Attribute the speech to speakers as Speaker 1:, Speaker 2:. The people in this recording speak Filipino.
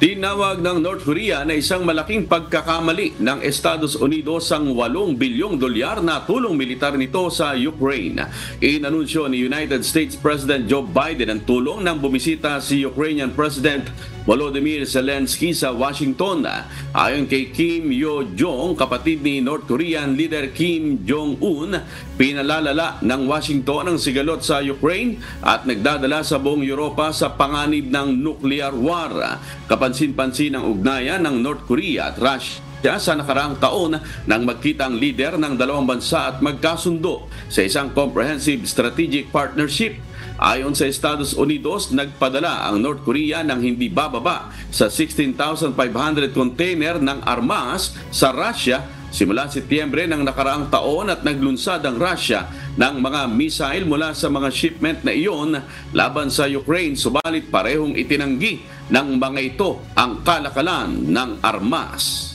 Speaker 1: Tinawag ng North Korea na isang malaking pagkakamali ng Estados Unidos ang 8 bilyong dolyar na tulong militar nito sa Ukraine. Inanunsyo ni United States President Joe Biden ang tulong nang bumisita si Ukrainian President Volodymyr Zelensky sa Washington. Ayon kay Kim Yo-jong, kapatid ni North Korean leader Kim Jong-un, pinalalala ng Washington ang sigalot sa Ukraine at nagdadala sa buong Europa sa panganib ng nuclear war. Kapansin-pansin ang ugnayan ng North Korea at Russia sa nakaraang taon nang magkita ang leader ng dalawang bansa at magkasundo sa isang comprehensive strategic partnership. Ayon sa Estados Unidos, nagpadala ang North Korea ng hindi bababa sa 16,500 container ng armas sa Russia simula Setyembre ng nakaraang taon at naglunsad ang Russia ng mga missile mula sa mga shipment na iyon laban sa Ukraine, subalit parehong itinanggi ng mga ito ang kalakalan ng armas.